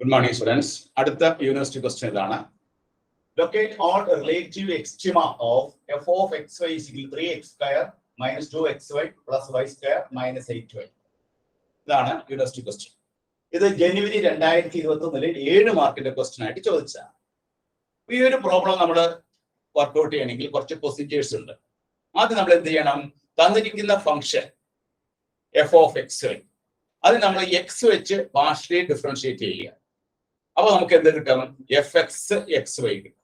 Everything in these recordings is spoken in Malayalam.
Good morning, students. അടുത്ത യൂണിവേഴ്സിറ്റി ക്വസ്റ്റ്യൻ ഇതാണ്. Locate all relative extrema of f of xy is equal to 3x square minus 2xy plus y square minus 8y. ഇതാണ് യൂണിവേഴ്സിറ്റി ക്വസ്റ്റ്യൻ. ഇത് ജനുവരി 2021 7 മാർക്കിന്റെ ക്വസ്റ്റ്യൻ ആയിട്ട് ചോദിച്ചതാണ്. ഈ ഒരു പ്രോബ്ലം നമ്മൾ വർക്ക്ഔട്ട് ചെയ്യണമെങ്കിൽ കുറച്ച് പ്രൊസീജിയേഴ്സ് ഉണ്ട്. ആദ്യം നമ്മൾ എന്ത് ചെയ്യണം? തന്നിരിക്കുന്ന ഫംഗ്ഷൻ f of xy അത് നമ്മൾ x വെച്ച് പാർഷ്യലി ഡിഫറൻഷിയേറ്റ് ചെയ്യുക. അപ്പൊ നമുക്ക് എന്ത് കിട്ടും? എഫ് എക്സ് എക്സ് വൈ കിട്ടും.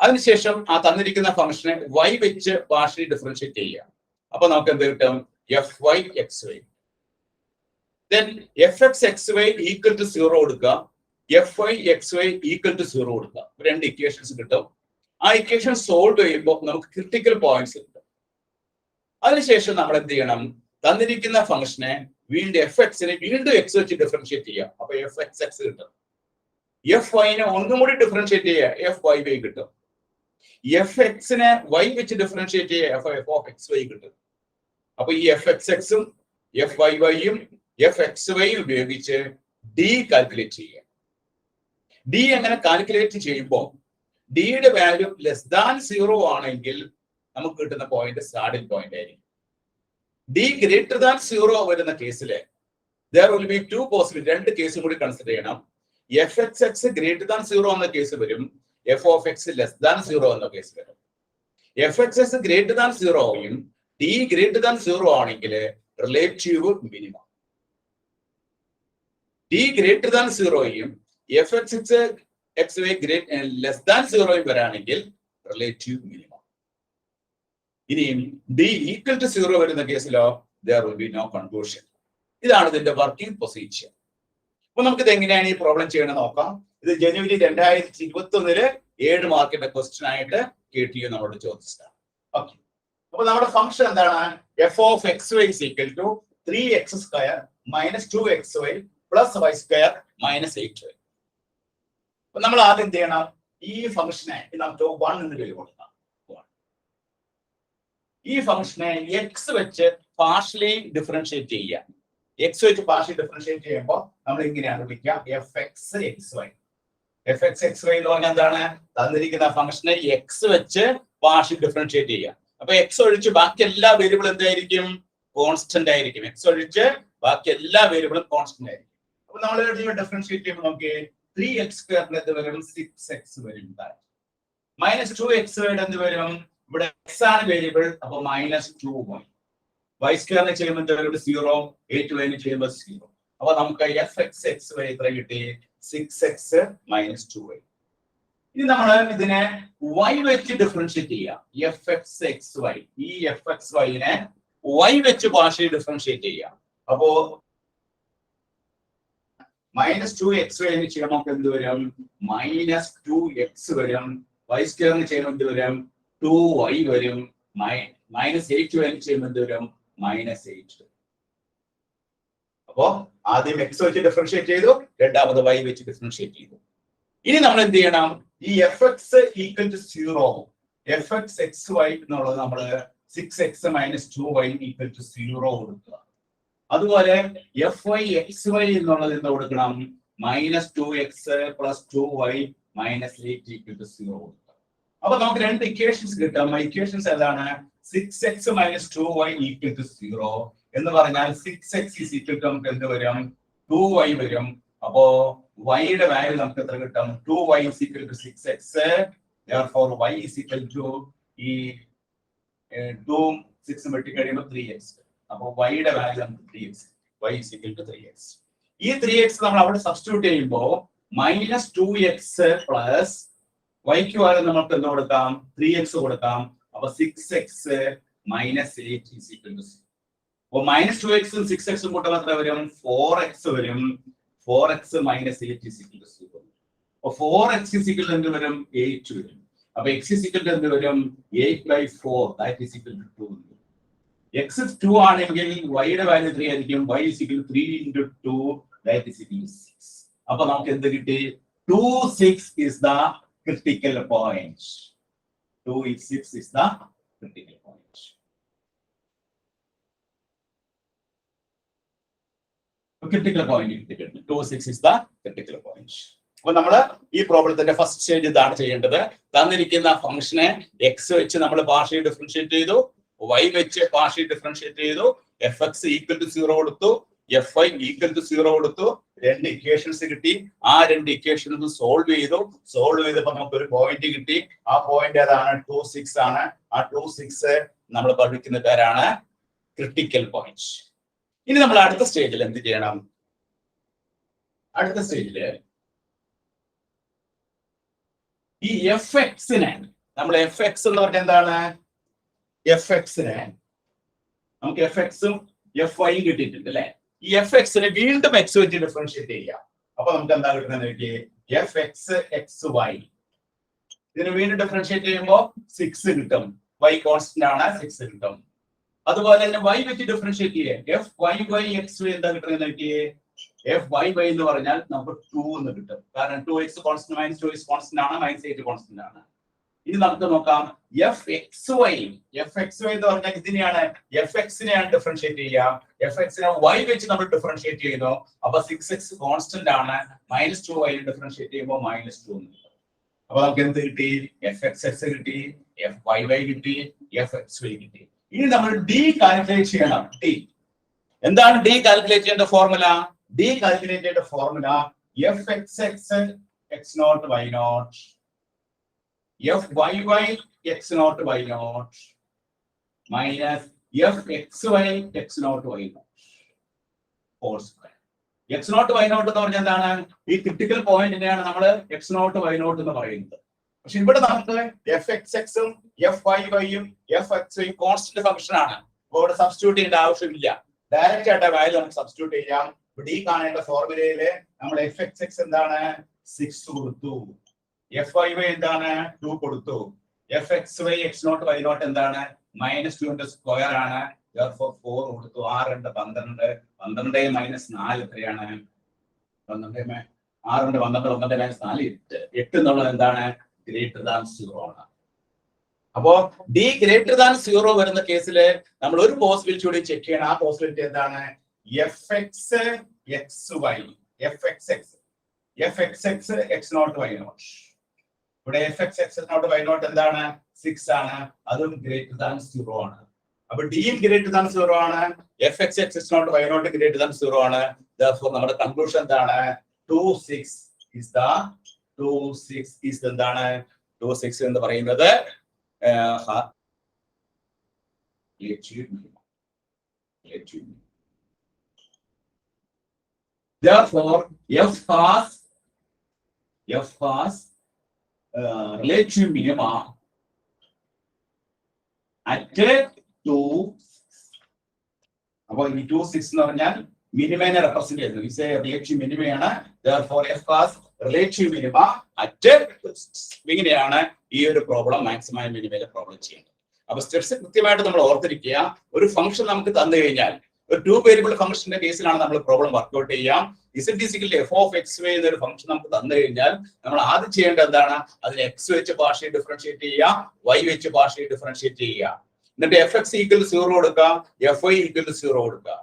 അതിനുശേഷം ആ തന്നിരിക്കുന്ന ഫംഗ്ഷനെ y വെച്ച് പാർഷ്യലി ഡിഫറൻഷിയേറ്റ് ചെയ്യുക. അപ്പൊ നമുക്ക് എന്ത് കിട്ടും? F Y X Y. Then F X X Y equal to 0 കൊടുക്കുക, F Y X Y equal to 0 കൊടുക്കുക. രണ്ട് ഇക്വേഷൻസ് കിട്ടും. ആ ഇക്വേഷൻ സോൾവ് ചെയ്യുമ്പോൾ നമുക്ക് ക്രിട്ടിക്കൽ പോയിന്റ്സ് കിട്ടും. അതിനുശേഷം നമ്മൾ എന്ത് ചെയ്യണം? തന്നിരിക്കുന്ന ഫംഗ്ഷനെ വീണ്ടും എഫ് എക്സിനെ വീണ്ടും എക്സ് വെച്ച് ഡിഫറൻഷിയേറ്റ് ചെയ്യുക. അപ്പൊ എഫ് എക്സ് എക്സ് കിട്ടും. എഫ് വൈനെ ഒന്നും കൂടി ഡിഫറൻഷിയേറ്റ് ചെയ്യുക, എഫ് വൈ വൈ കിട്ടും. എഫ് എക്സിനെ വൈ വെച്ച് ഡിഫറൻഷിയേറ്റ് ചെയ്യുക, എഫ് ഓഫ് എക്സ് വൈ കിട്ടും. അപ്പൊ ഈ എഫ് എക്സ് എക്സും എഫ് വൈ വൈയും എഫ് എക്സ് വൈയും ഉപയോഗിച്ച് ഡി കാൽക്കുലേറ്റ് ചെയ്യുക. ഡി എങ്ങനെ കാൽക്കുലേറ്റ് ചെയ്യുമ്പോൾ ഡിയുടെ വാല്യൂ ലെസ് ദാൻ 0 ആണെങ്കിൽ നമുക്ക് കിട്ടുന്ന പോയിന്റ് സ്റ്റാർട്ടിംഗ് പോയിന്റ് ആയിരിക്കും. ഡി ഗ്രേറ്റർ ദാൻ 0 വരുന്ന കേസില് there will be two possibility. രണ്ട് കേസും കൂടി കൺസിഡർ ചെയ്യണം. F X X greater than 0 എന്ന കേസ് വരും, F of X less than 0 എന്ന കേസ് വരും. F X X greater than 0യും ഡി ഗ്രേറ്റർ ദാൻ 0 ആണെങ്കിൽ relative minimum. D greater than 0യും F X X X Y less than 0യും വരാണെങ്കിൽ റിലേറ്റീവ് മിനിമം. ഇനിയും ഡി ഈക്വൽ ടു 0 വരുന്ന കേസിലോ there will be no conclusion. ഇതാണ് ഇതിന്റെ വർക്കിംഗ് പ്രൊസീജിയർ. അപ്പൊ നമുക്ക് ഇത് എങ്ങനെയാണ് ഈ പ്രോബ്ലം ചെയ്യണമെന്ന് നോക്കാം. ഇത് ജനുവരി 2021 7 മാർക്കിന്റെ ക്വസ്റ്റ്യൻ ആയിട്ട് KTUI നമ്മളോട് ചോദിച്ചതാണ്. ഓക്കെ, അപ്പൊ നമ്മുടെ ഫംഗ്ഷൻ എന്താണ്? F of X Y is equal to 3x square minus 2xy plus y square minus 8y. അപ്പൊ നമ്മൾ ആദ്യം എന്ത് ചെയ്യണം? ഈ ഫംഗ്ഷനെ നമുക്ക് 1 എന്ന് പേര് കൊടുക്കാം. ഈ ഫംഗ്ഷനെ എക്സ് വെച്ച് പാർഷ്യലി ഡിഫറൻഷിയേറ്റ് ചെയ്യുക. എക്സ് വെച്ച് പാർഷ്യലി ഡിഫറൻഷിയേറ്റ് ചെയ്യുമ്പോൾ നമ്മൾ ഇങ്ങനെയാണ് വിളിക്കുക, f X X Y. F X X y എന്ന് പറഞ്ഞാൽ എന്താണ്? തന്നിരിക്കുന്ന ഫംഗ്ഷനെ എക്സ് വെച്ച് പാർഷ്യലി ഡിഫറൻഷിയേറ്റ് ചെയ്യുക. അപ്പൊ എക്സ് ഒഴിച്ച് ബാക്കി എല്ലാ വേരിയബിളും എന്തായിരിക്കും? കോൺസ്റ്റന്റ് ആയിരിക്കും. എക്സ് ഒഴിച്ച് ബാക്കി എല്ലാ വേരിയബിളും കോൺസ്റ്റന്റ് ആയിരിക്കും. അപ്പൊ നമ്മൾ ഡിഫറൻഷിയേറ്റ് ചെയ്യുമ്പോൾ നമുക്ക് 3x സ്ക്വയറിന് എന്ത് വരും? 6x വരും. മൈനസ് 2x എന്ത് വരും? ഇവിടെ എക്സ് ആണ് വേരിയബിൾ, അപ്പൊ മൈനസ് 2y. വൈ സ്ക്വയറിനെ ചെയ്യുമ്പോൾ 0, 8y ചെയ്യുമ്പോൾ 0. അപ്പൊ നമുക്ക് എഫ് എക്സ് എക്സ് വൈ എത്ര കിട്ടി? 6x minus 2y. ഇനി നമ്മൾ ഇതിനെ y വെച്ച് ഡിഫറൻഷിയേറ്റ് ചെയ്യാം. എഫ് എക്സ് എക്സ് വൈ, ഈ എഫ് എക്സ് വൈനെ y വെച്ച് പാർഷ്യലി ഡിഫറൻഷിയേറ്റ് ചെയ്യാം. അപ്പോ മൈനസ് 2xy ചെയ്യുമ്പോൾ നമുക്ക് എന്ത് വരും? മൈനസ് 2x വരും. വൈ സ്ക്വയറിന് ചെയ്യുമ്പോൾ എന്ത് വരും? 2y വരും. മൈനസ് 8y ചെയ്യുമ്പോൾ എന്ത് വരും? മൈനസ് 8. അപ്പോ ആദ്യം എക്സ് വെച്ച് ഡിഫറൻഷിയേറ്റ് ചെയ്തു, രണ്ടാമത് y വെച്ച് ഡിഫറൻഷിയേറ്റ് ചെയ്തു. ഇനി നമ്മൾ എന്ത് ചെയ്യണം? ഈ f x equal to 0, f X X y എന്നുള്ളത് നമ്മൾ 6x minus 2y equal to 0 കൊടുക്കുക. അതുപോലെ എഫ് വൈ എക്സ് വൈ എന്നുള്ളത് എന്താ കൊടുക്കണം? Minus 2x plus 2y minus 8 equal to 0 കൊടുക്കുക. അപ്പൊ നമുക്ക് രണ്ട് ഇക്വേഷൻസ് കിട്ടും. ഇക്വേഷൻസ് ഏതാണ്? 6x minus 2y equal to 0 എന്ന് പറഞ്ഞാൽ 6x ഈസ് ഈക്വൽ ടു നമുക്ക് എന്ത് വരും? 2y വരും. അപ്പോ y-യുടെ വാല്യൂ നമുക്ക് എത്ര കിട്ടും? 2y is equal to 6x. therefore y is equal to ഈ 2 6 വെട്ടിക്കഴിയുമ്പോൾ 3x. അപ്പൊ y-യുടെ വാല്യൂ നമുക്ക് 3x. y is equal to 3x. ഈ 3x നമ്മൾ അവിടെ സബ്സ്റ്റിറ്റ്യൂട്ട് ചെയ്യുമ്പോൾ മൈനസ് 2x പ്ലസ് വൈക്ക് വാല്യൂ നമുക്ക് എന്ത് കൊടുക്കാം? 3x കൊടുക്കാം. അപ്പൊ 6x minus 8 is equal to 0. അപ്പൊ മൈനസ് 2x 6x കൂട്ടുമ്പോൾ എത്ര വരും? 4x വരും. 4x minus 8 is equal to 0. അപ്പൊ 4x ഈസ് ഈക്വൽ ടു എന്ത് വരും? 8 വരും. അപ്പൊ x ഈസ് ഈക്വൽ ടു എന്ത് വരും? 8/4 that is equal to 2. x 2 ആണെങ്കിൽ y-യുടെ വാല്യൂ 3 ആയിരിക്കും. y is equal to 3 into 2 that is equal to 6. അപ്പൊ നമുക്ക് എന്ത് കിട്ടി? 2 6 is the critical point. 2 6 is the critical point. Critical point. 2 6 is the critical point. അപ്പൊ നമ്മള് ഈ പ്രോബ്ലത്തിന്റെ ഫസ്റ്റ് സ്റ്റേജ് ഇതാണ് ചെയ്യേണ്ടത്. തന്നിരിക്കുന്ന ഫംഗ്ഷനെ എക്സ് വെച്ച് നമ്മൾ പാർഷ്യൽ ഡിഫറൻഷിയേറ്റ് ചെയ്തു, വൈ വെച്ച് പാർഷ്യൽ ഡിഫറൻഷിയേറ്റ് ചെയ്തു, എഫ് എക്സ് ഈക്വൽ ടു 0 കൊടുത്തു, എഫ് ഐ ഈക്വൽ ടു 0 കൊടുത്തു, രണ്ട് ഇക്വേഷൻസ് കിട്ടി. ആ രണ്ട് ഇക്വേഷൻസ് സോൾവ് ചെയ്തപ്പോൾ നമുക്ക് ഒരു പോയിന്റ് കിട്ടി. ആ പോയിന്റ് ഏതാണ്? 2, 6 ആണ്. ആ 2, 6 നമ്മൾ പഠിക്കുന്ന പേരാണ് ക്രിട്ടിക്കൽ പോയിന്റ്. ഇനി നമ്മൾ അടുത്ത സ്റ്റേജിൽ എന്ത് ചെയ്യണം? അടുത്ത സ്റ്റേജില് ഈ എഫ് എക്സിനെ നമ്മൾ എഫ് എക്സ് എന്ന് പറഞ്ഞാൽ എന്താണ്? എഫ് എക്സിനെ നമുക്ക് എഫ് എക്സും എഫ് ഐയും കിട്ടിയിട്ടുണ്ട് അല്ലെ? ഈ എഫ് എക്സിനെ വീണ്ടും എക്സ് വെച്ച് ഡിഫറൻഷിയേറ്റ് ചെയ്യാം. അപ്പൊ നമുക്ക് എന്താ കിട്ടുന്നത്? F X X y. ഇതിന് വീണ്ടും ഡിഫറൻഷിയേറ്റ് ചെയ്യുമ്പോൾ 6 കിട്ടും. വൈ കോൺസ്റ്റന്റ് ആണ്, 6 കിട്ടും. അതുപോലെ തന്നെ വൈ വെച്ച് ഡിഫറൻഷിയേറ്റ് ചെയ്യേ f y by x y എന്താ കിട്ടുന്നത്? എഫ് വൈ ബൈ എന്ന് പറഞ്ഞാൽ നമുക്ക് 2 എന്ന് കിട്ടും. കാരണം 2x constant minus 2x constant ആണ്, മൈനസ് 8 കോൺസ്റ്റന്റ് ആണ്. ഇനി നമുക്ക് നോക്കാം f X Y. F X y എന്ന് പറഞ്ഞാൽ ഇതിനെയാണ്, എഫ് എക്സിനെയാണ് ഡിഫറൻഷിയേറ്റ് ചെയ്യുക. എഫ് എക്സിനെ വൈ വെച്ച് നമ്മൾ ഡിഫറൻഷിയേറ്റ് ചെയ്യുന്നു. അപ്പൊ 6x കോൺസ്റ്റന്റ് ആണ്, മൈനസ് 2y ഡിഫറൻഷിയേറ്റ് ചെയ്യുമ്പോൾ മൈനസ് 2 എന്ന് കിട്ടും. അപ്പൊ നമുക്ക് എന്ത് കിട്ടി? എഫ് എക്സ് എക്സ് കിട്ടി, എഫ് വൈ വൈ കിട്ടി, എഫ് എക്സ് വൈ കിട്ടി. ഇനി നമ്മൾ ഡി കാൽക്കുലേറ്റ് ചെയ്യണം. ഡി എന്താണ്? ഡി കാൽക്കുലേറ്റ് ചെയ്യേണ്ട ഫോർമുല? ഡി കാൽക്കുലേറ്റ് ചെയ്യേണ്ട formula f X X X naught Y naught, f y y x naught Y naught minus f X y x naught Y naught whole square. X naught Y naught എന്ന് പറഞ്ഞാൽ എന്താണ്? ഈ ക്രിട്ടിക്കൽ പോയിന്റിനെയാണ് നമ്മൾ എക്സ് നോട്ട് വൈ നോട്ട് എന്ന് പറയുന്നത്. പക്ഷെ ഇവിടെ നമുക്ക് എഫ് എക്സ് എക്സും എഫ് വൈ വൈയും F X Y constant function ആണ്. അപ്പോൾ ഇവിടെ സബ്സ്റ്റിറ്റ്യൂട്ട് ചെയ്യേണ്ട ആവശ്യമില്ല, ഡയറക്റ്റ് ആയിട്ട് വാല്യൂ നമുക്ക് സബ്സ്റ്റിറ്റ്യൂട്ട് ചെയ്യാം. ഇവിടെ ഈ കാണേണ്ട ഫോർമുലയില് നമ്മൾ എഫ് എക്സ് എക്സ് എന്താണ്? 6 കൊടുത്തു. എഫ് വൈ വൈ എന്താണ്? 2 കൊടുത്തു. F X y x naught Y naught എന്താണ്? മൈനസ് 2 സ്ക്വയർ ആണ്. 4 കൊടുത്തു. 6 2 12, 12 മൈനസ് 4 എത്രയാണ്? 12 6 2 12, 12 മൈനസ് 4 8 എന്നുള്ളത് എന്താണ്? ഗ്രേറ്റർ ദാൻ 0 ആണ്. അപ്പോ ഡി ഗ്രേറ്റർ ദാൻ 0 വരുന്ന കേസിൽ നമ്മൾ ഒരു പോസിബിലിറ്റി കൂടി ചെക്ക് ചെയ്യണം. ആ പോസിബിലിറ്റി എന്താണ്? F X X Y, F X X F X X X naught Y naught. ഇവിടെ F X X naught Y naught എന്താണ്? 6 ആണ്. അതും ഗ്രേറ്റർ ദാൻ 0 ആണ്. അപ്പൊ ഡിയും ഗ്രേറ്റർ ദാൻ 0 ആണ്, F X X X naught Y naught greater than 0 ആണ്. Therefore നമ്മുടെ കൺക്ലൂഷൻ എന്താണ്? 26 is എന്താണ്? 26 എന്ന് പറയുന്നത് Therefore F has relative minima at 2. അപ്പോൾ ഈ 26 എന്ന് പറഞ്ഞാൽ മിനിമനെ റെപ്രസെന്റ് ചെയ്യുന്നു. ഇത് relative മിനിമയാണ്. Therefore F has relative minima at 2. ഇങ്ങനെയാണ് ഈ ഒരു പ്രോബ്ലം മാക്സിമം മിനിമയിലെ പ്രോബ്ലം ചെയ്യുന്നത്. അപ്പൊ സ്റ്റെപ്സ് കൃത്യമായിട്ട് നമ്മൾ ഓർത്തിരിക്കുക. ഒരു ഫംഗ്ഷൻ നമുക്ക് തന്നു കഴിഞ്ഞാൽ, ഒരു 2 വേരിയബിൾ ഫംഗ്ഷന്റെ കേസിലാണ് നമ്മൾ പ്രോബ്ലം വർക്ക്ഔട്ട് ചെയ്യാം. Z = f of x y എന്നൊരു ഫംഗ്ഷൻ നമുക്ക് തന്നു കഴിഞ്ഞാൽ നമ്മൾ ആദ്യം ചെയ്യേണ്ടത് എന്താണ്? അതിനെ x വെച്ച് പാർഷ്യൽ ഡിഫറൻഷിയേറ്റ് ചെയ്യുക, y വെച്ച് പാർഷ്യൽ ഡിഫറൻഷിയേറ്റ് ചെയ്യുക. എന്നിട്ട് fx = 0 കൊടുക്കുക, fy = 0 കൊടുക്കുക.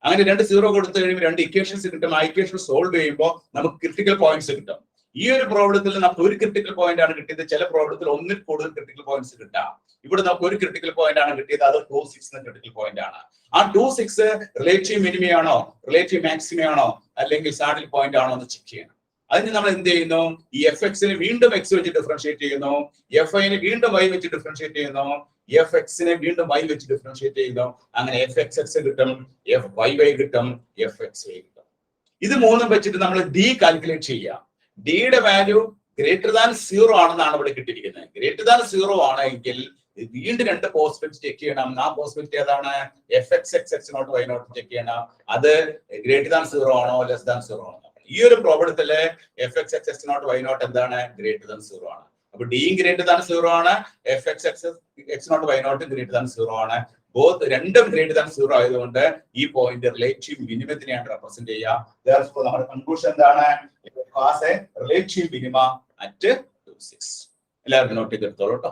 അങ്ങനെ 2 0 കൊടുത്തു കഴിയുമ്പോൾ 2 ഇക്വേഷൻസ് കിട്ടും. ആ ഇക്വേഷൻ സോൾവ് ചെയ്യുമ്പോൾ നമുക്ക് ക്രിട്ടിക്കൽ പോയിന്റ്സ് കിട്ടും. ഈ ഒരു പ്രോബ്ലത്തിൽ നമുക്ക് ഒരു ക്രിട്ടിക്കൽ പോയിന്റ് ആണ് കിട്ടിയത്. ചില പ്രോബ്ലത്തിൽ ഒന്നിൽ കൂടുതൽ ക്രിട്ടിക്കൽ പോയിന്റ്സ് കിട്ടാം. ഇവിടെ നമുക്ക് ഒരു ക്രിട്ടിക്കൽ പോയിന്റ് ആണ് കിട്ടിയത്. അത് 26 എന്ന ക്രിട്ടിക്കൽ പോയിന്റ് ആണ്. ആ 26 റിലേറ്റീവ് മിനിമയാണോ, റിലേറ്റീവ് മാക്സിമയാണോ, അല്ലെങ്കിൽ സാഡിൽ പോയിന്റ് ആണോ എന്ന് ചെക്ക് ചെയ്യണം. അതിന് നമ്മൾ എന്ത് ചെയ്യുന്നു? ഈ എഫ് എക്സിനെ വീണ്ടും എക്സ് വെച്ച് ഡിഫറൻഷിയേറ്റ് ചെയ്യുന്നു, എഫ് ഐനെ വീണ്ടും വൈ വെച്ച് ഡിഫറൻഷിയേറ്റ് ചെയ്യുന്നു, എഫ് എക്സിനെ വീണ്ടും വൈ വെച്ച് ഡിഫറൻഷിയേറ്റ് ചെയ്യുന്നു. അങ്ങനെ എഫ് എക്സ് എക്സ് കിട്ടും, എഫ് വൈ വൈ കിട്ടും, എഫ് എക്സ് വൈ കിട്ടും. ഇത് മൂന്നും വെച്ചിട്ട് നമ്മൾ ഡി കാൽക്കുലേറ്റ് ചെയ്യാം. ഡിയുടെ വാല്യൂ ഗ്രേറ്റർ ദാൻ 0 ആണെന്നാണ് ഇവിടെ കിട്ടിയിരിക്കുന്നത്. ഗ്രേറ്റർ ദാൻ 0 ആണെങ്കിൽ വീണ്ടും 2 പോസിബിലിറ്റി ചെക്ക് ചെയ്യണം. ആ പോസിബിലിറ്റി ഏതാണ്? F X X X naught Y naught check ചെയ്യണം. അത് ഗ്രേറ്റർ ദാൻ 0 ആണോ, ലെസ് ദാൻ 0 ആണോ? ഈ ഒരു പ്രോബ്ലത്തില് F X X X naught Y naught എന്താണ്? ഗ്രേറ്റർ ദാൻ 0 ആണ്. അപ്പൊ ഡിയും ഗ്രേറ്റർ ദാൻ 0 ആണ്, F X X X naught Y naught greater than 0 ആണ്. രണ്ടും ഗ്രേറ്റർ ദാൻ 0 ആയതുകൊണ്ട് ഈ പോയിന്റ് റിലേറ്റീവ് മിനിമത്തിനെയാണ് റെപ്രസെന്റ് ചെയ്യുക. Therefore നമ്മുടെ കൺക്ലൂഷൻ എന്താണ്? Relative minima at 26. എല്ലാവരും നോട്ട് ചെയ്തെടുത്തോളൂ കേട്ടോ.